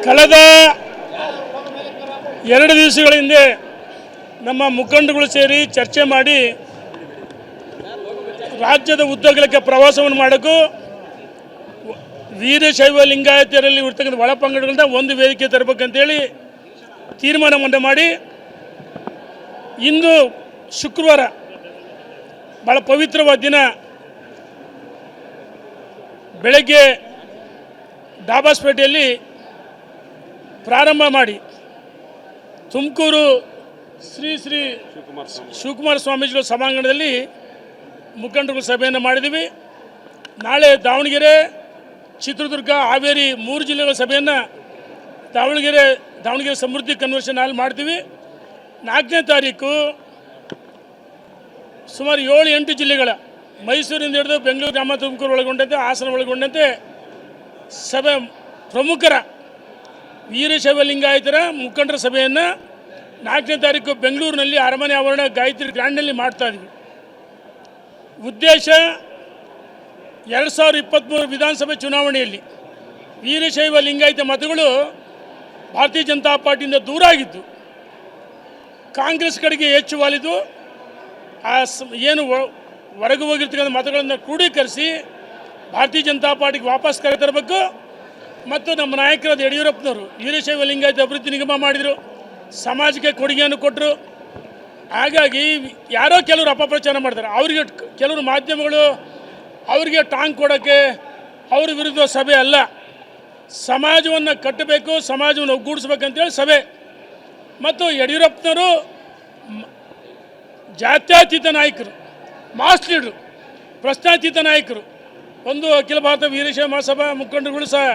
ಕಳೆದ 2 ದಿವಸಗಳ ಹಿಂದೆ ನಮ್ಮ ಮುಖಂಡಗಳು ಸೇರಿ ಚರ್ಚೆ ಮಾಡಿ ರಾಜ್ಯದ ಉದ್ದಗಲಕ್ಕೆ ಪ್ರವಾಸವನ್ನು ಮಾಡೋಕ್ಕೂ ವೀರಶೈವ ಲಿಂಗಾಯತರಲ್ಲಿ ಇರ್ತಕ್ಕಂಥ ಒಳಪಂಗಡಗಳನ್ನ ಒಂದು ವೇದಿಕೆ ತರಬೇಕಂತೇಳಿ ತೀರ್ಮಾನವನ್ನು ಮಾಡಿ ಇಂದು ಶುಕ್ರವಾರ ಭಾಳ ಪವಿತ್ರವಾದ ದಿನ ಬೆಳಗ್ಗೆ ಡಾಬಾಸ್ಪೇಟೆಯಲ್ಲಿ ಪ್ರಾರಂಭ ಮಾಡಿ ತುಮಕೂರು ಶ್ರೀ ಶ್ರೀ ಶಿವಕುಮಾರ ಸ್ವಾಮೀಜಿಗಳ ಸಭಾಂಗಣದಲ್ಲಿ ಮುಖಂಡರುಗಳ ಸಭೆಯನ್ನು ಮಾಡಿದ್ದೀವಿ. ನಾಳೆ ದಾವಣಗೆರೆ, ಚಿತ್ರದುರ್ಗ, ಹಾವೇರಿ 3 ಜಿಲ್ಲೆಗಳ ಸಭೆಯನ್ನು ದಾವಣಗೆರೆ ಸಮೃದ್ಧಿ ಕನ್ವೆನ್ಷನ್ ಹಾಲ್ ಮಾಡ್ತೀವಿ. 4ನೇ ತಾರೀಕು ಸುಮಾರು 7-8 ಜಿಲ್ಲೆಗಳ ಮೈಸೂರಿಂದ ಹಿಡಿದು ಬೆಂಗಳೂರು, ಗ್ರಾಮಾಂತರ, ತುಮಕೂರು ಒಳಗೊಂಡಂತೆ, ಹಾಸನ ಒಳಗೊಂಡಂತೆ ಸಭೆ ಪ್ರಮುಖರ ವೀರಶೈವ ಲಿಂಗಾಯತರ ಮುಖಂಡರ ಸಭೆಯನ್ನು 4ನೇ ತಾರೀಕು ಬೆಂಗಳೂರಿನಲ್ಲಿ ಅರಮನೆ ಆವರಣ ಗಾಯತ್ರಿ ಗ್ರ್ಯಾಂಡ್ನಲ್ಲಿ ಮಾಡ್ತಾಯಿದ್ವಿ. ಉದ್ದೇಶ 2023 ವಿಧಾನಸಭೆ ಚುನಾವಣೆಯಲ್ಲಿ ವೀರಶೈವ ಲಿಂಗಾಯತ ಮತಗಳು ಭಾರತೀಯ ಜನತಾ ಪಾರ್ಟಿಯಿಂದ ದೂರ ಆಗಿದ್ದು, ಕಾಂಗ್ರೆಸ್ ಕಡೆಗೆ ಹೆಚ್ಚು ವಾಲಿದು ಏನು ಹೊರಗೆ ಹೋಗಿರ್ತಕ್ಕಂಥ ಮತಗಳನ್ನು ಕ್ರೋಢೀಕರಿಸಿ ಭಾರತೀಯ ಜನತಾ ಪಾರ್ಟಿಗೆ ವಾಪಸ್ ಕರೆತರಬೇಕು. ಮತ್ತು ನಮ್ಮ ನಾಯಕರಾದ ಯಡಿಯೂರಪ್ಪನವರು ವೀರಶೈವ ಲಿಂಗಾಯತ ಅಭಿವೃದ್ಧಿ ನಿಗಮ ಮಾಡಿದರು, ಸಮಾಜಕ್ಕೆ ಕೊಡುಗೆಯನ್ನು ಕೊಟ್ಟರು. ಹಾಗಾಗಿ ಯಾರೋ ಕೆಲವರು ಅಪಪ್ರಚಾರ ಮಾಡ್ತಾರೆ. ಅವರಿಗೆ ಕೆಲವರು ಮಾಧ್ಯಮಗಳು ಅವರಿಗೆ ಟಾಂಗ್ ಕೊಡೋಕ್ಕೆ ಅವ್ರ ವಿರುದ್ಧ ಸಭೆ ಅಲ್ಲ, ಸಮಾಜವನ್ನು ಕಟ್ಟಬೇಕು, ಸಮಾಜವನ್ನು ಒಗ್ಗೂಡಿಸ್ಬೇಕಂತೇಳಿ ಸಭೆ. ಮತ್ತು ಯಡಿಯೂರಪ್ಪನವರು ಜಾತ್ಯತೀತ ನಾಯಕರು, ಮಾಸ್ ಲೀಡರು, ಪ್ರಶ್ನಾತೀತ ನಾಯಕರು. ಒಂದು ಅಖಿಲ ಭಾರತ ವೀರಶೈವ ಮಹಾಸಭಾ ಮುಖಂಡರುಗಳು ಸಹ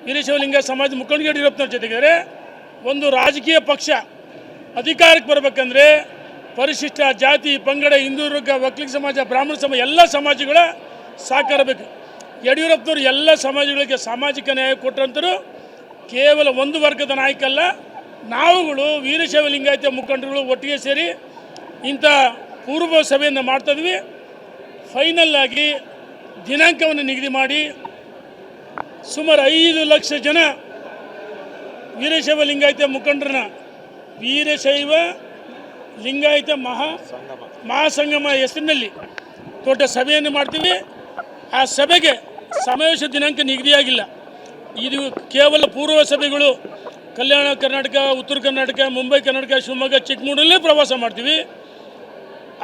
ವೀರಶೈವ ಲಿಂಗಾಯತ ಸಮಾಜ ಮುಖಂಡರು ಯಡಿಯೂರಪ್ಪನವ್ರ ಜೊತೆಗಿದ್ದಾರೆ. ಒಂದು ರಾಜಕೀಯ ಪಕ್ಷ ಅಧಿಕಾರಕ್ಕೆ ಬರಬೇಕಂದ್ರೆ ಪರಿಶಿಷ್ಟ ಜಾತಿ, ಪಂಗಡ, ಹಿಂದೂ ವರ್ಗ, ಒಕ್ಕಲಿಗ ಸಮಾಜ, ಬ್ರಾಹ್ಮಣ ಸಮಾಜ ಎಲ್ಲ ಸಮಾಜಗಳ ಸಹಕಾರ ಬೇಕು. ಯಡಿಯೂರಪ್ಪನವರು ಎಲ್ಲ ಸಮಾಜಗಳಿಗೆ ಸಾಮಾಜಿಕ ನ್ಯಾಯ ಕೊಟ್ಟರಂತರು ಕೇವಲ ಒಂದು ವರ್ಗದ ನಾಯಕ ಅಲ್ಲ. ನಾವುಗಳು ವೀರಶೈವ ಲಿಂಗಾಯತ ಮುಖಂಡರುಗಳು ಒಟ್ಟಿಗೆ ಸೇರಿ ಇಂಥ ಪೂರ್ವ ಸಭೆಯನ್ನು ಮಾಡ್ತಾಯಿದ್ವಿ. ಫೈನಲ್ ಆಗಿ ದಿನಾಂಕವನ್ನು ನಿಗದಿ ಮಾಡಿ ಸುಮಾರು 5 ಲಕ್ಷ ಜನ ವೀರಶೈವ ಲಿಂಗಾಯತ ಮುಖಂಡರನ್ನ ವೀರಶೈವ ಲಿಂಗಾಯತ ಮಹಾಸಂಗಮ ಹೆಸರಿನಲ್ಲಿ ದೊಡ್ಡ ಸಭೆಯನ್ನು ಮಾಡ್ತೀವಿ. ಆ ಸಭೆಗೆ ಸಮಾವೇಶ ದಿನಾಂಕ ನಿಗದಿಯಾಗಿಲ್ಲ. ಇದು ಕೇವಲ ಪೂರ್ವ ಸಭೆಗಳು ಕಲ್ಯಾಣ ಕರ್ನಾಟಕ, ಉತ್ತರ ಕರ್ನಾಟಕ, ಮುಂಬೈ ಕರ್ನಾಟಕ, ಶಿವಮೊಗ್ಗ, ಚಿಕ್ಕಮಗಳೂರಲ್ಲೇ ಪ್ರವಾಸ ಮಾಡ್ತೀವಿ.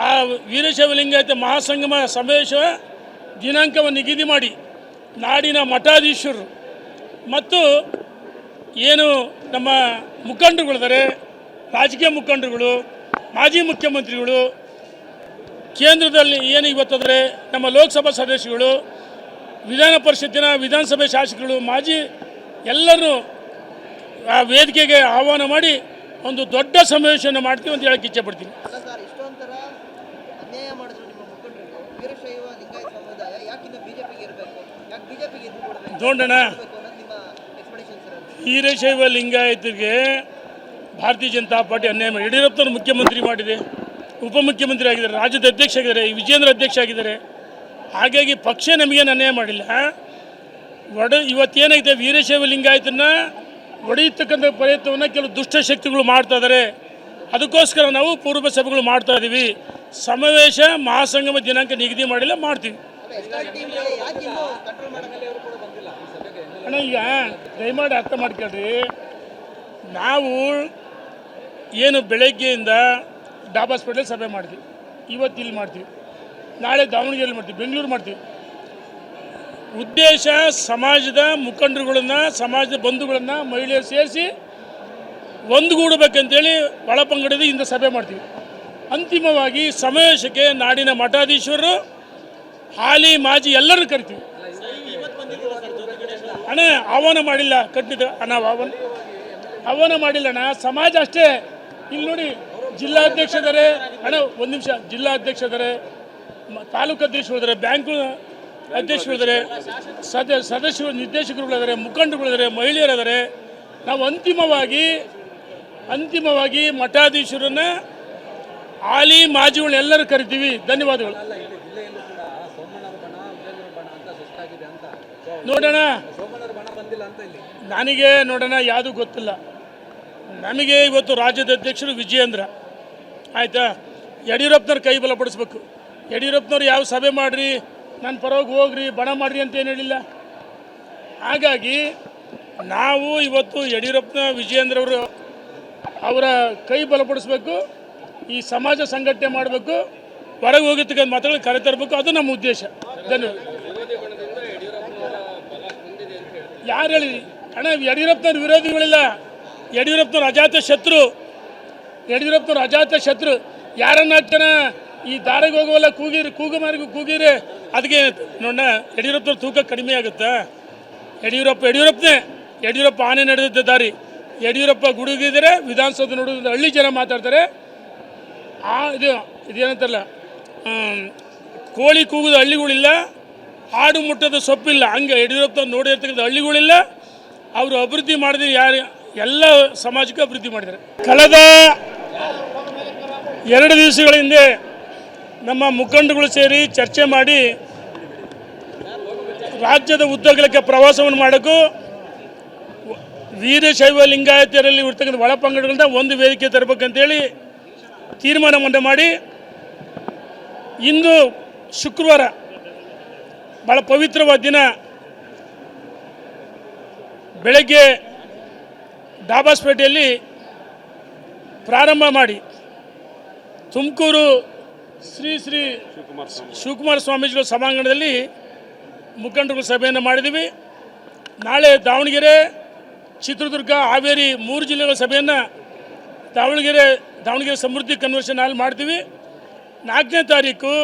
ಆ ವೀರಶೈವ ಲಿಂಗಾಯತ ಮಹಾಸಂಗಮ ಸಮಾವೇಶ ದಿನಾಂಕವನ್ನು ನಿಗದಿ ಮಾಡಿ ನಾಡಿನ ಮಠಾಧೀಶರು ಮತ್ತು ಏನು ನಮ್ಮ ಮುಖಂಡರುಗಳಿದ್ದಾರೆ, ರಾಜಕೀಯ ಮುಖಂಡರುಗಳು, ಮಾಜಿ ಮುಖ್ಯಮಂತ್ರಿಗಳು, ಕೇಂದ್ರದಲ್ಲಿ ಏನು ಇವತ್ತಾದರೆ ನಮ್ಮ ಲೋಕಸಭಾ ಸದಸ್ಯರುಗಳು, ವಿಧಾನ ಪರಿಷತ್ತಿನ ವಿಧಾನಸಭೆ ಶಾಸಕರು, ಮಾಜಿ ಎಲ್ಲರೂ ಆ ವೇದಿಕೆಗೆ ಆಹ್ವಾನ ಮಾಡಿ ಒಂದು ದೊಡ್ಡ ಸಮಾವೇಶವನ್ನು ಮಾಡ್ತೀವಿ ಅಂತ ಹೇಳಕ್ಕೆ ಇಚ್ಛೆ ಪಡ್ತೀನಿ. ನೋಡೋಣ, ವೀರಶೈವ ಲಿಂಗಾಯತರಿಗೆ ಭಾರತೀಯ ಜನತಾ ಪಾರ್ಟಿ ಅನ್ಯಾಯ ಮಾಡಿ ಯಡಿಯೂರಪ್ಪನವರು ಮುಖ್ಯಮಂತ್ರಿ ಮಾಡಿದೆ, ಉಪಮುಖ್ಯಮಂತ್ರಿ ಆಗಿದ್ದಾರೆ, ರಾಜ್ಯದ ಅಧ್ಯಕ್ಷ ಆಗಿದ್ದಾರೆ, ವಿಜೇಂದ್ರ ಅಧ್ಯಕ್ಷ ಆಗಿದ್ದಾರೆ. ಹಾಗಾಗಿ ಪಕ್ಷ ನಮಗೇನು ಅನ್ಯಾಯ ಮಾಡಿಲ್ಲ. ಇವತ್ತೇನಾಗಿದೆ, ವೀರಶೈವ ಲಿಂಗಾಯತನ ಒಡೆಯತಕ್ಕಂಥ ಪ್ರಯತ್ನವನ್ನು ಕೆಲವು ದುಷ್ಟಶಕ್ತಿಗಳು ಮಾಡ್ತಾ ಇದ್ದಾರೆ. ಅದಕ್ಕೋಸ್ಕರ ನಾವು ಪೂರ್ವ ಸಭೆಗಳು ಮಾಡ್ತಾ ಇದ್ದೀವಿ. ಸಮಾವೇಶ ಮಹಾಸಂಗಮ ದಿನಾಂಕ ನಿಗದಿ ಮಾಡಿಲ್ಲ, ಮಾಡ್ತೀವಿ. ಅಣ್ಣ, ಈಗ ದಯಮಾಡಿ ಅರ್ಥ ಮಾಡ್ಕೊಳ್ರಿ. ನಾವು ಏನು ಬೆಳಗ್ಗೆಯಿಂದ ಡಾಬಾಸ್ಪೇಟೆಯಲ್ಲಿ ಸಭೆ ಮಾಡ್ತೀವಿ, ಇವತ್ತು ಇಲ್ಲಿ ಮಾಡ್ತೀವಿ, ನಾಳೆ ದಾವಣಗೆರೆಯಲ್ಲಿ ಮಾಡ್ತೀವಿ, ಬೆಂಗಳೂರು ಮಾಡ್ತೀವಿ. ಉದ್ದೇಶ ಸಮಾಜದ ಮುಖಂಡರುಗಳನ್ನು, ಸಮಾಜದ ಬಂಧುಗಳನ್ನು, ಮಹಿಳೆಯರು ಸೇರಿಸಿ ಒಂದುಗೂಡಬೇಕಂತೇಳಿ ಒಳಪಂಗಡದ ಇಂದ ಸಭೆ ಮಾಡ್ತೀವಿ. ಅಂತಿಮವಾಗಿ ಸಮಾವೇಶಕ್ಕೆ ನಾಡಿನ ಮಠಾಧೀಶರು, ಹಾಲಿ ಮಾಜಿ ಎಲ್ಲರೂ ಕರಿತೀವಿ. ಅಣ್ಣ, ಆಹ್ವಾನ ಮಾಡಿಲ್ಲ, ಕಟ್ಟಿದ ನಾವು ಆಹ್ವಾನ ಮಾಡಿಲ್ಲ ಅಣ್ಣ, ಸಮಾಜ ಅಷ್ಟೇ. ಇಲ್ಲಿ ನೋಡಿ, ಜಿಲ್ಲಾಧ್ಯಕ್ಷರಿದ್ದಾರೆ ಅಣ್ಣ, ಒಂದು ನಿಮಿಷ, ಜಿಲ್ಲಾಧ್ಯಕ್ಷರಿದ್ದಾರೆ, ತಾಲೂಕು ಅಧ್ಯಕ್ಷರಿದ್ದಾರೆ, ಬ್ಯಾಂಕು ಅಧ್ಯಕ್ಷರಿದ್ದಾರೆ, ಸದಸ್ಯರು, ನಿರ್ದೇಶಕರುಗಳಿದ್ದಾರೆ, ಮುಖಂಡರುಗಳಿದ್ದಾರೆ, ಮಹಿಳೆಯರಿದ್ದಾರೆ. ನಾವು ಅಂತಿಮವಾಗಿ ಮಠಾಧೀಶರನ್ನು, ಹಾಲಿ ಮಾಜಿಗಳನ್ನೆಲ್ಲರೂ ಕರಿತೀವಿ. ಧನ್ಯವಾದಗಳು. ನೋಡೋಣ, ಬಂದಿಲ್ಲ ಅಂತ ಇಲ್ಲಿ ನನಗೆ ನೋಡೋಣ ಯಾವುದೂ ಗೊತ್ತಿಲ್ಲ. ನಮಗೆ ಇವತ್ತು ರಾಜ್ಯದ ಅಧ್ಯಕ್ಷರು ವಿಜಯೇಂದ್ರ ಆಯಿತಾ, ಯಡಿಯೂರಪ್ಪನವ್ರ ಕೈ ಬಲಪಡಿಸ್ಬೇಕು. ಯಡಿಯೂರಪ್ಪನವ್ರು ಯಾವ ಸಭೆ ಮಾಡಿರಿ, ನನ್ನ ಪರವಾಗಿ ಹೋಗ್ರಿ, ಬಣ ಮಾಡಿರಿ ಅಂತ ಏನು ಹೇಳಿಲ್ಲ. ಹಾಗಾಗಿ ನಾವು ಇವತ್ತು ಯಡಿಯೂರಪ್ಪನ ವಿಜಯೇಂದ್ರ ಅವರ ಕೈ ಬಲಪಡಿಸ್ಬೇಕು, ಈ ಸಮಾಜ ಸಂಘಟನೆ ಮಾಡಬೇಕು, ಹೊರಗೆ ಹೋಗಿರ್ತಕ್ಕಂಥ ಮಾತುಗಳು ಕರೆತರಬೇಕು, ಅದು ನಮ್ಮ ಉದ್ದೇಶ. ಧನ್ಯವಾದ. ಯಾರು ಹೇಳಿ ಅಣ್ಣ, ಯಡಿಯೂರಪ್ಪನವ್ರ ವಿರೋಧಿಗಳಿಲ್ಲ, ಯಡಿಯೂರಪ್ಪನವ್ರ ಅಜಾತ ಶತ್ರು. ಯಡಿಯೂರಪ್ಪನವ್ರ ಅಜಾತ ಶತ್ರು. ಯಾರನ್ನ ಜನ ಈ ದಾರಿಗೆ ಹೋಗೋಲ್ಲ ಕೂಗಿರೆ ಅದಕ್ಕೆ ನೋಡೋಣ, ಯಡಿಯೂರಪ್ಪನವ್ರ ತೂಕ ಕಡಿಮೆ ಆಗುತ್ತಾ? ಯಡಿಯೂರಪ್ಪ ಆನೆ ನಡೆದಿದ್ದ ದಾರಿ. ಯಡಿಯೂರಪ್ಪ ಗುಡುಗಿದರೆ ವಿಧಾನಸೌಧ ನೋಡೋದ್ರಿಂದ ಹಳ್ಳಿ ಜನ ಮಾತಾಡ್ತಾರೆ. ಇದೇನಂತಾರಲ್ಲ, ಕೋಳಿ ಕೂಗೋದು ಹಳ್ಳಿಗಳಿಲ್ಲ, ಆಡು ಮುಟ್ಟದ ಸೊಪ್ಪಿಲ್ಲ. ಹಂಗೆ ಯಡಿಯೂರಪ್ಪ ನೋಡಿರ್ತಕ್ಕಂಥ ಹಳ್ಳಿಗಳಿಲ್ಲ. ಅವರು ಅಭಿವೃದ್ಧಿ ಮಾಡಿದ್ರೆ ಯಾರು ಎಲ್ಲ ಸಮಾಜಕ್ಕೆ ಅಭಿವೃದ್ಧಿ ಮಾಡಿದ್ದಾರೆ. ಕಳೆದ 2 ದಿವಸಗಳ ಹಿಂದೆ ನಮ್ಮ ಮುಖಂಡಗಳು ಸೇರಿ ಚರ್ಚೆ ಮಾಡಿ ರಾಜ್ಯದ ಉದ್ದಗಲಕ್ಕೆ ಪ್ರವಾಸವನ್ನು ಮಾಡೋಕ್ಕೂ ವೀರಶೈವ ಲಿಂಗಾಯತರಲ್ಲಿ ಇರ್ತಕ್ಕಂಥ ಒಳಪಂಗಡಗಳಿಂದ ಒಂದು ವೇದಿಕೆ ತರಬೇಕಂತೇಳಿ ತೀರ್ಮಾನವನ್ನು ಮಾಡಿ ಇಂದು ಶುಕ್ರವಾರ ಭಾಳ ಪವಿತ್ರವಾದ ದಿನ ಬೆಳಗ್ಗೆ ಡಾಬಾಸ್ಪೇಟೆಯಲ್ಲಿ ಪ್ರಾರಂಭ ಮಾಡಿ ತುಮಕೂರು ಶ್ರೀ ಶಿವಕುಮಾರ ಸ್ವಾಮೀಜಿಗಳ ಸಭಾಂಗಣದಲ್ಲಿ ಮುಖಂಡರುಗಳ ಸಭೆಯನ್ನು ಮಾಡಿದ್ದೀವಿ. ನಾಳೆ ದಾವಣಗೆರೆ, ಚಿತ್ರದುರ್ಗ, ಹಾವೇರಿ 3 ಜಿಲ್ಲೆಗಳ ಸಭೆಯನ್ನು ದಾವಣಗೆರೆ ಸಮೃದ್ಧಿ ಕನ್ವೆನ್ಷನ್ ಹಾಲ್ ಮಾಡ್ತೀವಿ. 4ನೇ ತಾರೀಕು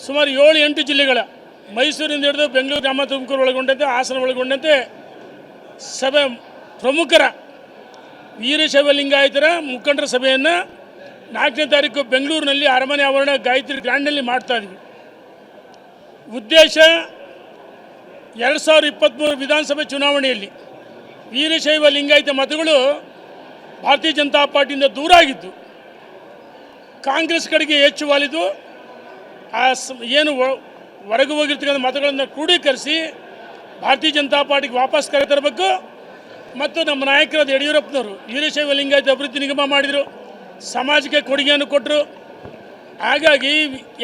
ಸುಮಾರು 7-8 ಜಿಲ್ಲೆಗಳ ಮೈಸೂರಿಂದ ಹಿಡಿದು ಬೆಂಗಳೂರು, ಗ್ರಾಮ, ತುಮಕೂರು ಒಳಗೊಂಡಂತೆ, ಹಾಸನ ಒಳಗೊಂಡಂತೆ ಸಭೆ ಪ್ರಮುಖರ ವೀರಶೈವ ಲಿಂಗಾಯತರ ಮುಖಂಡರ ಸಭೆಯನ್ನು 4ನೇ ತಾರೀಕು ಬೆಂಗಳೂರಿನಲ್ಲಿ ಅರಮನೆ ಆವರಣ ಗಾಯತ್ರಿ ಗ್ರ್ಯಾಂಡ್ನಲ್ಲಿ ಮಾಡ್ತಾಯಿದ್ವಿ. ಉದ್ದೇಶ 2023 ವಿಧಾನಸಭೆ ಚುನಾವಣೆಯಲ್ಲಿ ವೀರಶೈವ ಲಿಂಗಾಯತ ಮತಗಳು ಭಾರತೀಯ ಜನತಾ ಪಾರ್ಟಿಯಿಂದ ದೂರ ಆಗಿದ್ದು, ಕಾಂಗ್ರೆಸ್ ಕಡೆಗೆ ಹೆಚ್ಚು ವಾಲಿದ್ದು. ಏನು ಹೊರಗೆ ಹೋಗಿರ್ತಕ್ಕಂಥ ಮತಗಳನ್ನು ಕ್ರೋಢೀಕರಿಸಿ ಭಾರತೀಯ ಜನತಾ ಪಾರ್ಟಿಗೆ ವಾಪಸ್ ಕರೆತರಬೇಕು. ಮತ್ತು ನಮ್ಮ ನಾಯಕರಾದ ಯಡಿಯೂರಪ್ಪನವರು ವೀರಶೈವ ಲಿಂಗಾಯತ ಅಭಿವೃದ್ಧಿ ನಿಗಮ ಮಾಡಿದರು, ಸಮಾಜಕ್ಕೆ ಕೊಡುಗೆಯನ್ನು ಕೊಟ್ಟರು. ಹಾಗಾಗಿ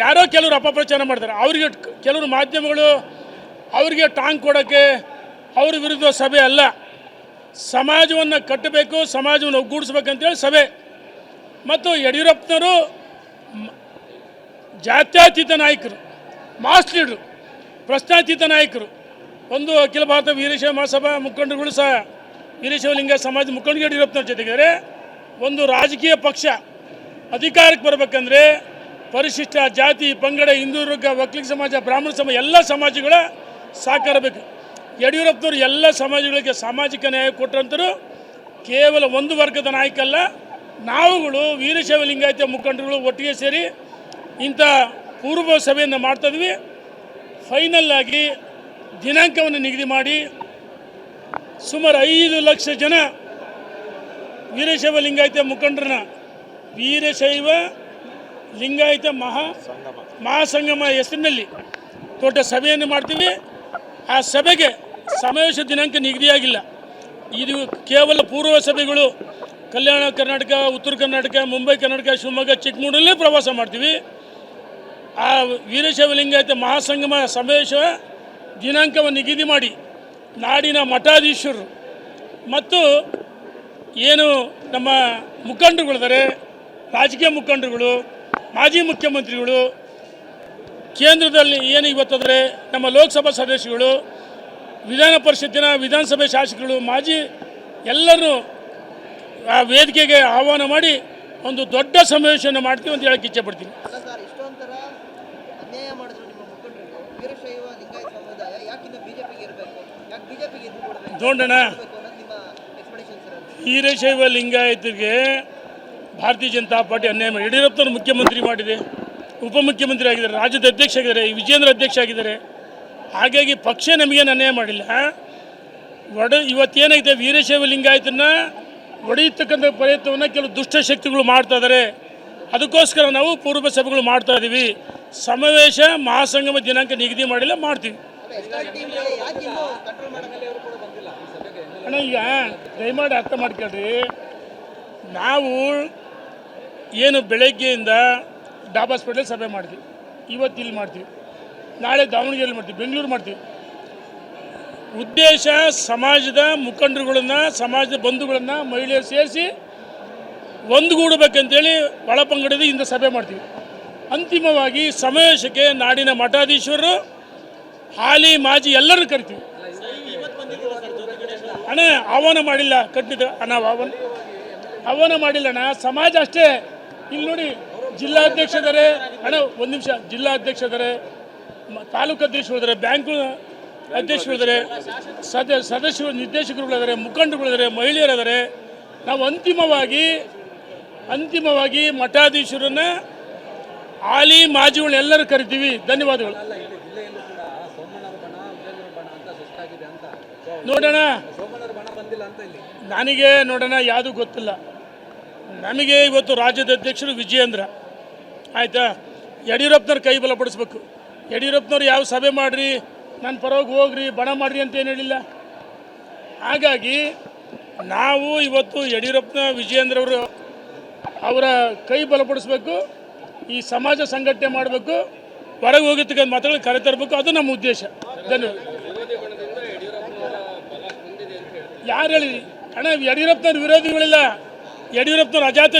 ಯಾರೋ ಕೆಲವರು ಅಪಪ್ರಚಾರ ಮಾಡ್ತಾರೆ. ಅವರಿಗೆ ಕೆಲವರು ಮಾಧ್ಯಮಗಳು ಅವರಿಗೆ ಟಾಂಗ್ ಕೊಡೋಕ್ಕೆ ಅವ್ರ ವಿರುದ್ಧ ಸಭೆ ಅಲ್ಲ, ಸಮಾಜವನ್ನು ಕಟ್ಟಬೇಕು, ಸಮಾಜವನ್ನು ಒಗ್ಗೂಡಿಸ್ಬೇಕಂತೇಳಿ ಸಭೆ. ಮತ್ತು ಯಡಿಯೂರಪ್ಪನವರು ಜಾತ್ಯತೀತ ನಾಯಕರು, ಮಾಸ್ ಲೀಡರು, ಪ್ರಶ್ನಾತೀತ ನಾಯಕರು. ಒಂದು ಅಖಿಲ ಭಾರತ ವೀರಶೈವ ಮಹಾಸಭಾ ಮುಖಂಡರುಗಳು ಸಹ ವೀರಶೈವ ಲಿಂಗಾಯತ ಸಮಾಜ ಮುಖಂಡರು ಯಡಿಯೂರಪ್ಪನವ್ರ ಜೊತೆಗಿದ್ದಾರೆ. ಒಂದು ರಾಜಕೀಯ ಪಕ್ಷ ಅಧಿಕಾರಕ್ಕೆ ಬರಬೇಕಂದ್ರೆ ಪರಿಶಿಷ್ಟ ಜಾತಿ, ಪಂಗಡ, ಹಿಂದೂ ವರ್ಗ, ಒಕ್ಕಲಿಗ ಸಮಾಜ, ಬ್ರಾಹ್ಮಣ ಸಮಾಜ ಎಲ್ಲ ಸಮಾಜಗಳ ಸಹಕಾರ ಬೇಕು. ಯಡಿಯೂರಪ್ಪನವರು ಎಲ್ಲ ಸಮಾಜಗಳಿಗೆ ಸಾಮಾಜಿಕ ನ್ಯಾಯ ಕೊಟ್ಟಂತರು ಕೇವಲ ಒಂದು ವರ್ಗದ ನಾಯಕ ಅಲ್ಲ. ನಾವುಗಳು ವೀರಶೈವ ಲಿಂಗಾಯತ ಮುಖಂಡರುಗಳು ಒಟ್ಟಿಗೆ ಸೇರಿ ಇಂಥ ಪೂರ್ವ ಸಭೆಯನ್ನು ಮಾಡ್ತಾಯಿದ್ವಿ. ಫೈನಲ್ ಆಗಿ ದಿನಾಂಕವನ್ನು ನಿಗದಿ ಮಾಡಿ ಸುಮಾರು 5 ಲಕ್ಷ ಜನ ವೀರಶೈವ ಲಿಂಗಾಯತ ಮುಖಂಡರನ್ನ ವೀರಶೈವ ಲಿಂಗಾಯತ ಮಹಾಸಂಗಮ ಹೆಸರಿನಲ್ಲಿ ದೊಡ್ಡ ಸಭೆಯನ್ನು ಮಾಡ್ತೀವಿ. ಆ ಸಭೆಗೆ ಸಮಾವೇಶ ದಿನಾಂಕ ನಿಗದಿಯಾಗಿಲ್ಲ. ಇದು ಕೇವಲ ಪೂರ್ವ ಸಭೆಗಳು. ಕಲ್ಯಾಣ ಕರ್ನಾಟಕ, ಉತ್ತರ ಕರ್ನಾಟಕ, ಮುಂಬೈ ಕರ್ನಾಟಕ, ಶಿವಮೊಗ್ಗ, ಚಿಕ್ಕಮಗಳೂರಲ್ಲೇ ಪ್ರವಾಸ ಮಾಡ್ತೀವಿ. ಆ ವೀರಶೈವ ಲಿಂಗಾಯತ ಮಹಾಸಂಗಮ ಸಮಾವೇಶ ದಿನಾಂಕವನ್ನು ನಿಗದಿ ಮಾಡಿ ನಾಡಿನ ಮಠಾಧೀಶರು ಮತ್ತು ಏನು ನಮ್ಮ ಮುಖಂಡರುಗಳಿದ್ದಾರೆ, ರಾಜಕೀಯ ಮುಖಂಡರುಗಳು, ಮಾಜಿ ಮುಖ್ಯಮಂತ್ರಿಗಳು, ಕೇಂದ್ರದಲ್ಲಿ ಏನು ಇವತ್ತಾದರೆ ನಮ್ಮ ಲೋಕಸಭಾ ಸದಸ್ಯರುಗಳು, ವಿಧಾನ ಪರಿಷತ್ತಿನ ವಿಧಾನಸಭೆ ಶಾಸಕರು, ಮಾಜಿ ಎಲ್ಲರೂ ಆ ವೇದಿಕೆಗೆ ಆಹ್ವಾನ ಮಾಡಿ ಒಂದು ದೊಡ್ಡ ಸಮಾವೇಶವನ್ನು ಮಾಡ್ತೀವಿ ಅಂತ ಹೇಳಕ್ಕೆ ಇಚ್ಛೆ ಪಡ್ತೀನಿ. ನೋಡೋಣ, ವೀರಶೈವ ಲಿಂಗಾಯತರಿಗೆ ಭಾರತೀಯ ಜನತಾ ಪಾರ್ಟಿ ಅನ್ಯಾಯ ಮಾಡಿ ಯಡಿಯೂರಪ್ಪನವರು ಮುಖ್ಯಮಂತ್ರಿ ಮಾಡಿದೆ, ಉಪಮುಖ್ಯಮಂತ್ರಿ ಆಗಿದ್ದಾರೆ, ರಾಜ್ಯದ ಅಧ್ಯಕ್ಷ ಆಗಿದ್ದಾರೆ, ವಿಜೇಂದ್ರ ಅಧ್ಯಕ್ಷ ಆಗಿದ್ದಾರೆ. ಹಾಗಾಗಿ ಪಕ್ಷ ನಮಗೇನು ಅನ್ಯಾಯ ಮಾಡಿಲ್ಲ. ಇವತ್ತೇನಾಗಿದೆ, ವೀರಶೈವ ಲಿಂಗಾಯತನ ಹೊಡೆಯತಕ್ಕಂಥ ಪ್ರಯತ್ನವನ್ನು ಕೆಲವು ದುಷ್ಟಶಕ್ತಿಗಳು ಮಾಡ್ತಾ ಇದ್ದಾರೆ. ಅದಕ್ಕೋಸ್ಕರ ನಾವು ಪೂರ್ವ ಸಭೆಗಳು ಮಾಡ್ತಾ ಇದ್ದೀವಿ. ಸಮಾವೇಶ ಮಹಾಸಂಗಮ ದಿನಾಂಕ ನಿಗದಿ ಮಾಡಿಲ್ಲ, ಮಾಡ್ತೀವಿ. ಅಣ್ಣ ಈಗ ದಯಮಾಡಿ ಅರ್ಥ ಮಾಡ್ಕೊಳ್ರಿ, ನಾವು ಏನು ಬೆಳಗ್ಗೆಯಿಂದ ಡಾಬ್ ಹಾಸ್ಪಿಟಲ್ ಸಭೆ ಮಾಡ್ತೀವಿ, ಇವತ್ತು ಇಲ್ಲಿ ಮಾಡ್ತೀವಿ, ನಾಳೆ ದಾವಣಗೆರೆಯಲ್ಲಿ ಮಾಡ್ತೀವಿ, ಬೆಂಗಳೂರು ಮಾಡ್ತೀವಿ. ಉದ್ದೇಶ ಸಮಾಜದ ಮುಖಂಡರುಗಳನ್ನು, ಸಮಾಜದ ಬಂಧುಗಳನ್ನು, ಮಹಿಳೆಯರು ಸೇರಿಸಿ ಒಂದುಗೂಡಬೇಕಂತೇಳಿ ಒಳಪಂಗಡದ ಇಂದ ಸಭೆ ಮಾಡ್ತೀವಿ. ಅಂತಿಮವಾಗಿ ಸಮಾವೇಶಕ್ಕೆ ನಾಡಿನ ಮಠಾಧೀಶ್ವರರು, ಹಾಲಿ ಮಾಜಿ ಎಲ್ಲರೂ ಕರಿತೀವಿ. ಅಣ್ಣ ಆಹ್ವಾನ ಮಾಡಿಲ್ಲ, ಖಂಡಿತ ನಾವು ಆಹ್ವಾನ ಮಾಡಿಲ್ಲ ಅಣ್ಣ, ಸಮಾಜ ಅಷ್ಟೇ. ಇಲ್ಲಿ ನೋಡಿ, ಜಿಲ್ಲಾಧ್ಯಕ್ಷರೇ ಅಣ್ಣ, ಒಂದು ನಿಮಿಷ, ಜಿಲ್ಲಾಧ್ಯಕ್ಷರೇ, ತಾಲೂಕು ಅಧ್ಯಕ್ಷರಿದ್ದಾರೆ, ಬ್ಯಾಂಕು ಅಧ್ಯಕ್ಷರಿದ್ದಾರೆ, ಸದಸ್ಯರು, ನಿರ್ದೇಶಕರುಗಳಿದ್ದಾರೆ, ಮುಖಂಡರುಗಳಿದ್ದಾರೆ, ಮಹಿಳೆಯರಿದ್ದಾರೆ. ನಾವು ಅಂತಿಮವಾಗಿ ಮಠಾಧೀಶರನ್ನ, ಹಾಲಿ ಮಾಜಿಗಳನ್ನೆಲ್ಲರೂ ಕರಿತೀವಿ. ಧನ್ಯವಾದಗಳು. ನೋಡೋಣ, ನನಗೆ ನೋಡೋಣ, ಯಾವುದೂ ಗೊತ್ತಿಲ್ಲ. ನಮಗೆ ಇವತ್ತು ರಾಜ್ಯದ ಅಧ್ಯಕ್ಷರು ವಿಜಯೇಂದ್ರ, ಆಯಿತಾ, ಯಡಿಯೂರಪ್ಪನವ್ರ ಕೈ ಬಲಪಡಿಸ್ಬೇಕು. ಯಡಿಯೂರಪ್ಪನವ್ರು ಯಾವ ಸಭೆ ಮಾಡಿರಿ, ನನ್ನ ಪರವಾಗಿ ಹೋಗ್ರಿ, ಬಣ ಮಾಡಿರಿ ಅಂತ ಏನು ಹೇಳಿಲ್ಲ. ಹಾಗಾಗಿ ನಾವು ಇವತ್ತು ಯಡಿಯೂರಪ್ಪನ, ವಿಜಯೇಂದ್ರವರು ಅವರ ಕೈ ಬಲಪಡಿಸ್ಬೇಕು, ಈ ಸಮಾಜ ಸಂಘಟನೆ ಮಾಡಬೇಕು, ಹೊರಗೆ ಹೋಗಿರ್ತಕ್ಕಂಥ ಮಾತುಗಳು ಕರೆತರಬೇಕು, ಅದು ನಮ್ಮ ಉದ್ದೇಶ. ಧನ್ಯವಾದ. ಯಾರು ಹೇಳಿ ಅಣ್ಣ, ಯಡಿಯೂರಪ್ಪನವ್ರ ವಿರೋಧಿಗಳಿಲ್ಲ, ಯಡಿಯೂರಪ್ಪನವ್ರ ಅಜಾತ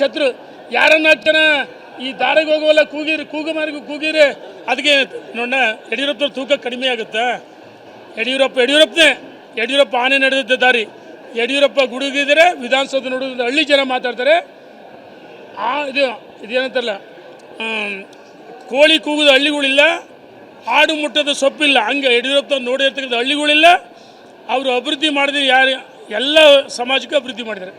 ಶತ್ರು. ಯಾರನ್ನ ಜನ ಈ ದಾರಿಗೆ ಹೋಗೋಲ್ಲ ಕೂಗಿರಿ, ಅದಕ್ಕೆ ನೋಡ ಯಡಿಯೂರಪ್ಪನವ್ರ ತೂಕ ಕಡಿಮೆ ಆಗುತ್ತಾ? ಯಡಿಯೂರಪ್ಪ ಆನೆ ನಡೆದಿದ್ದ ದಾರಿ. ಯಡಿಯೂರಪ್ಪ ಗುಡುಗಿದರೆ ವಿಧಾನಸೌಧ ನೋಡೋದು ಹಳ್ಳಿ ಜನ ಮಾತಾಡ್ತಾರೆ. ಇದೇನಂತಾರಲ್ಲ, ಕೋಳಿ ಕೂಗೋದು ಹಳ್ಳಿಗಳಿಲ್ಲ, ಆಡು ಮುಟ್ಟದ ಸೊಪ್ಪಿಲ್ಲ. ಹಂಗೆ ಯಡಿಯೂರಪ್ಪ ನೋಡಿರ್ತಕ್ಕಂಥ ಹಳ್ಳಿಗಳಿಲ್ಲ. ಅವರು ಅಭಿವೃದ್ಧಿ ಮಾಡಿದ್ರೆ ಎಲ್ಲ ಸಮಾಜಕ್ಕೆ ಅಭಿವೃದ್ಧಿ ಮಾಡಿದ್ದಾರೆ.